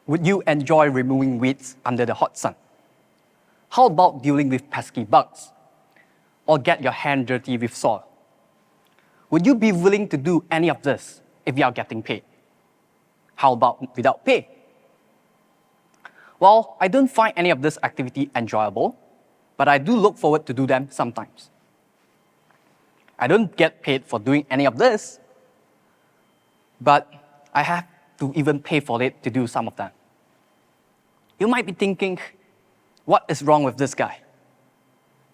Would you enjoy removing weeds under the hot sun? How about dealing with pesky bugs? Or get your hand dirty with soil? Would you be willing to do any of this if you are getting paid? How about without pay? Well, I don't find any of this activity enjoyable, but I do look forward to do them sometimes. I don't get paid for doing any of this, but I have to even pay for it to do some of them. You might be thinking, what is wrong with this guy?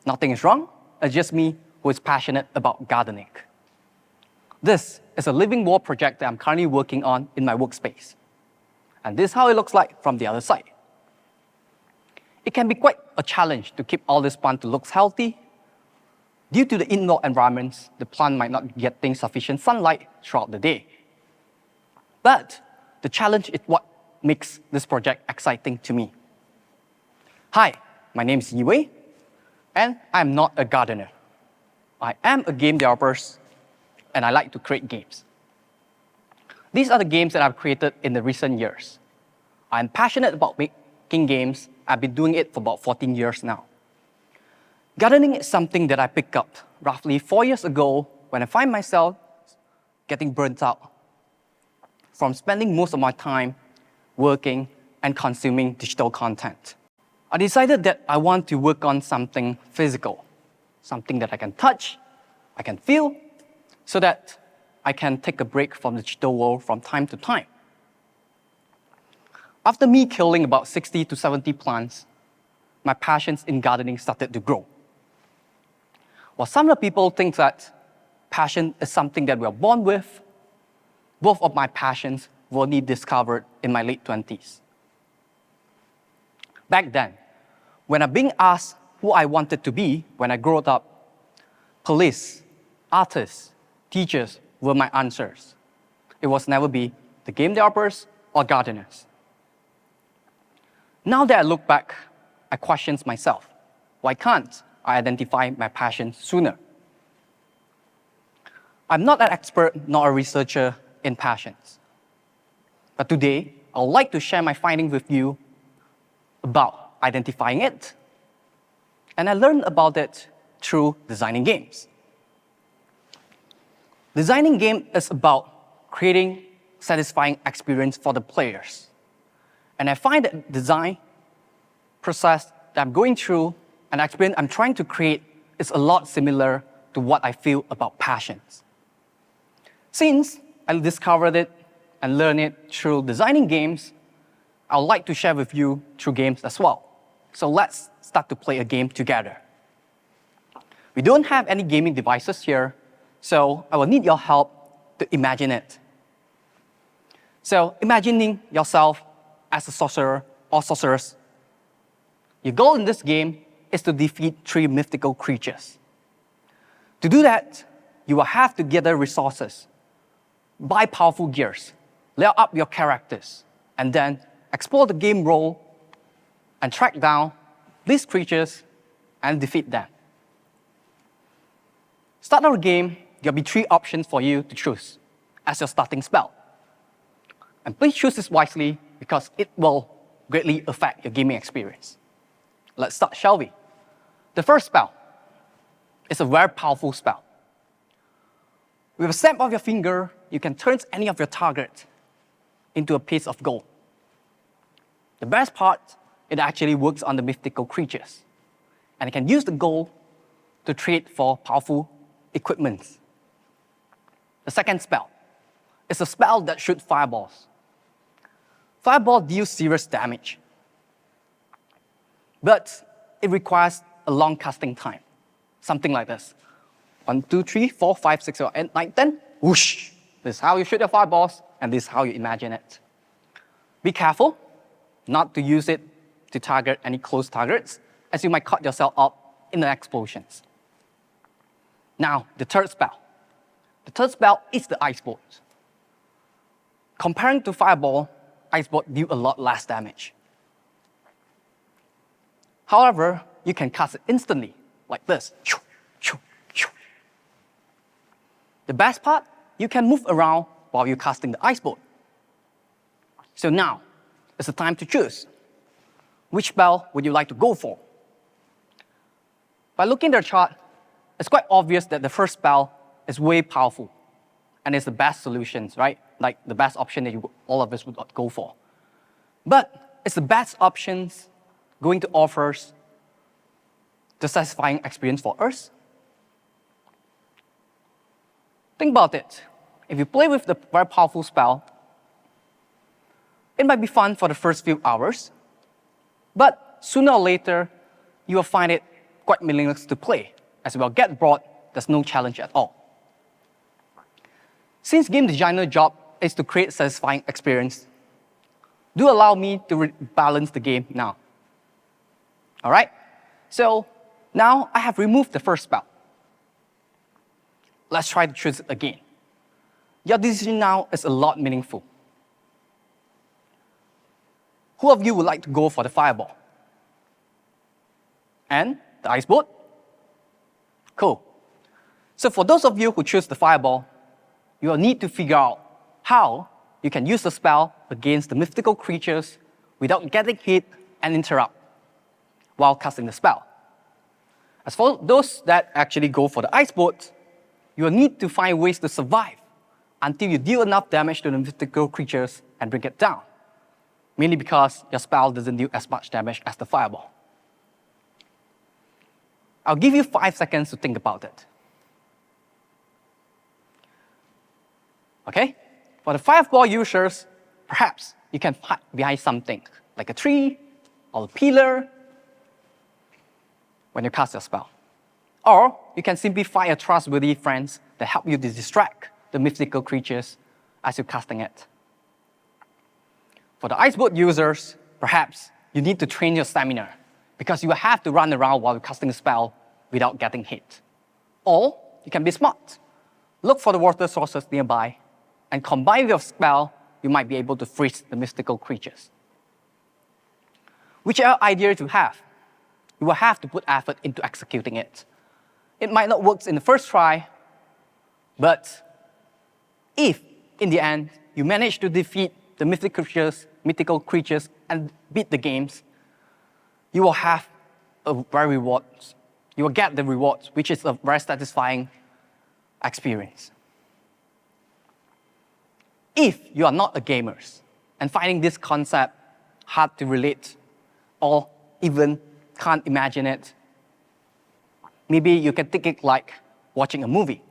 Nothing is wrong. It's just me who is passionate about gardening. This is a living wall project that I'm currently working on in my workspace. And this is how it looks like from the other side. It can be quite a challenge to keep all this plant to look healthy. Due to the indoor environments, the plant might not be getting sufficient sunlight throughout the day. But the challenge is what makes this project exciting to me. Hi, my name is Yiwei, and I'm not a gardener. I am a game developer, and I like to create games. These are the games that I've created in the recent years. I'm passionate about making games. I've been doing it for about 14 years now. Gardening is something that I picked up roughly 4 years ago when I find myself getting burnt out from spending most of my time working and consuming digital content. I decided that I want to work on something physical, something that I can touch, I can feel, so that I can take a break from the digital world from time to time. After me killing about 60 to 70 plants, my passions in gardening started to grow. While some of the people think that passion is something that we are born with, both of my passions were only discovered in my late 20s. Back then, when I'm being asked who I wanted to be when I grew up, police, artists, teachers were my answers. It was never be the game developers or gardeners. Now that I look back, I question myself. Why can't I identify my passion sooner? I'm not an expert nor a researcher in passions. But today, I would like to share my findings with you about identifying it. And I learned about it through designing games. Designing game is about creating satisfying experience for the players. And I find that design process that I'm going through and experience I'm trying to create is a lot similar to what I feel about passions. Since I discovered it and learned it through designing games, I would like to share with you through games as well. So let's start to play a game together. We don't have any gaming devices here, so I will need your help to imagine it. So imagining yourself as a sorcerer or sorceress. Your goal in this game is to defeat 3 mythical creatures. To do that, you will have to gather resources, buy powerful gears, layer up your characters, and then explore the game role and track down these creatures and defeat them. Start our game, there will be 3 options for you to choose as your starting spell. And please choose this wisely because it will greatly affect your gaming experience. Let's start, shall we? The first spell is a very powerful spell. With a snap of your finger, you can turn any of your targets into a piece of gold. The best part, it actually works on the mythical creatures. And you can use the gold to trade for powerful equipment. The second spell is a spell that shoots fireballs. Fireball deals serious damage, but it requires a long casting time. Something like this. 1, 2, 3, 4, 5, 6, 7, 8, 9, 10. Whoosh! This is how you shoot your fireballs, and this is how you imagine it. Be careful not to use it to target any close targets, as you might cut yourself up in the explosions. Now, the third spell. The third spell is the ice bolt. Comparing to fireball, ice bolt deal a lot less damage. However, you can cast it instantly, like this. The best part, you can move around while you're casting the ice bolt. So now, it's the time to choose. Which spell would you like to go for? By looking at the chart, it's quite obvious that the first spell is way powerful and it's the best solutions, right? Like the best option that all of us would go for. But it's the best options going to offer us the satisfying experience for us? Think about it. If you play with the very powerful spell, it might be fun for the first few hours, but sooner or later, you will find it quite meaningless to play, as you will get bored, there's no challenge at all. Since game designer job is to create satisfying experience, do allow me to balance the game now. All right? So now I have removed the first spell. Let's try to choose it again. Your decision now is a lot meaningful. Who of you would like to go for the fireball? And the ice boat? Cool. So for those of you who choose the fireball, you will need to figure out how you can use the spell against the mythical creatures without getting hit and interrupt while casting the spell. As for those that actually go for the ice boat, you will need to find ways to survive until you deal enough damage to the mythical creatures and bring it down, mainly because your spell doesn't do as much damage as the fireball. I'll give you 5 seconds to think about it. Okay? For the fireball users, perhaps you can hide behind something, like a tree or a pillar, when you cast your spell. Or you can simply find a trustworthy friends that help you to distract the mythical creatures as you're casting it. For the ice boat users, perhaps you need to train your stamina because you will have to run around while you're casting a spell without getting hit. Or you can be smart. Look for the water sources nearby and combine with your spell, you might be able to freeze the mystical creatures. Whichever idea you have, you will have to put effort into executing it. It might not work in the first try, but if, in the end, you manage to defeat the mythical creatures and beat the games, you will have a very rewards. You will get the rewards, which is a very satisfying experience. If you are not a gamer and finding this concept hard to relate or even can't imagine it, maybe you can think it like watching a movie.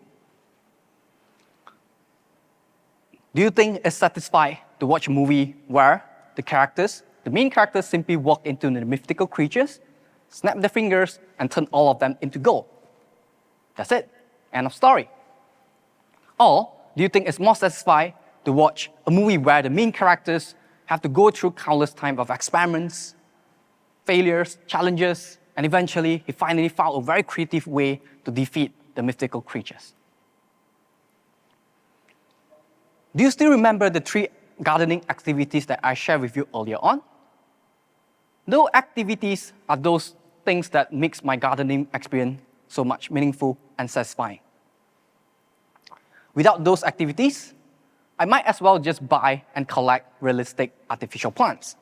Do you think it's satisfying to watch a movie where the main characters simply walk into the mythical creatures, snap their fingers, and turn all of them into gold? That's it. End of story. Or do you think it's more satisfying to watch a movie where the main characters have to go through countless times of experiments, failures, challenges, and eventually he finally found a very creative way to defeat the mythical creatures? Do you still remember the 3 gardening activities that I shared with you earlier on? Those activities are those things that makes my gardening experience so much meaningful and satisfying. Without those activities, I might as well just buy and collect realistic artificial plants.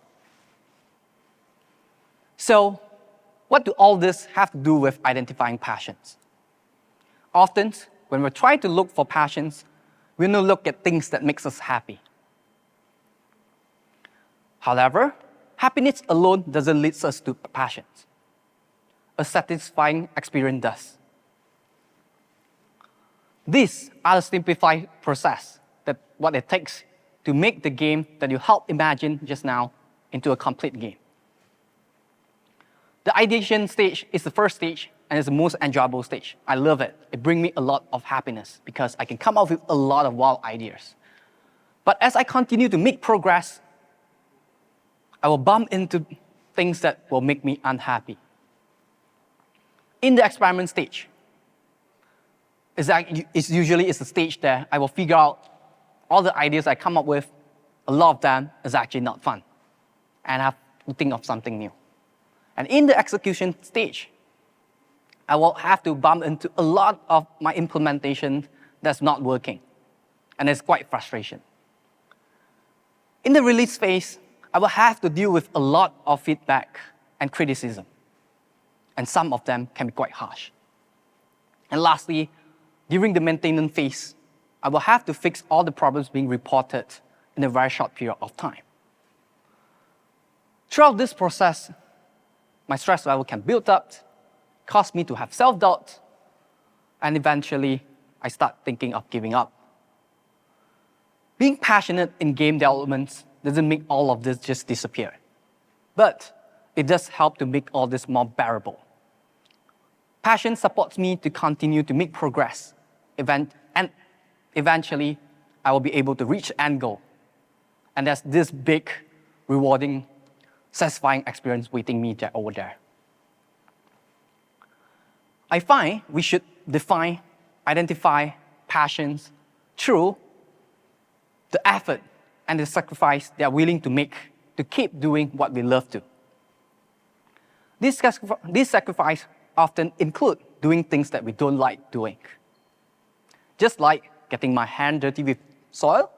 So, what do all this have to do with identifying passions? Often, when we're trying to look for passions, we only look at things that makes us happy. However, happiness alone doesn't lead us to passions. A satisfying experience does. These are the simplified process that what it takes to make the game that you helped imagine just now into a complete game. The ideation stage is the first stage and it's the most enjoyable stage. I love it. It brings me a lot of happiness because I can come up with a lot of wild ideas. But as I continue to make progress, I will bump into things that will make me unhappy. In the experiment stage, it's usually the stage that I will figure out all the ideas I come up with, a lot of them is actually not fun. And I have to think of something new. And in the execution stage, I will have to bump into a lot of my implementation that's not working. And it's quite frustration. In the release phase, I will have to deal with a lot of feedback and criticism. And some of them can be quite harsh. And lastly, during the maintenance phase, I will have to fix all the problems being reported in a very short period of time. Throughout this process, my stress level can build up, cause me to have self-doubt, and eventually, I start thinking of giving up. Being passionate in game development doesn't make all of this just disappear, but it does help to make all this more bearable. Passion supports me to continue to make progress, and eventually, I will be able to reach the end goal. And there's this big, rewarding, satisfying experience waiting me over there. I find we should identify passions through the effort and the sacrifice they are willing to make to keep doing what we love to. These sacrifices often include doing things that we don't like doing. Just like getting my hand dirty with soil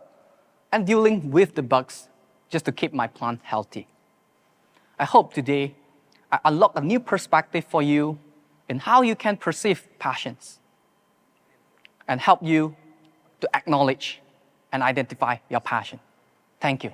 and dealing with the bugs just to keep my plant healthy. I hope today I unlock a new perspective for you in how you can perceive passions and help you to acknowledge and identify your passion. Thank you.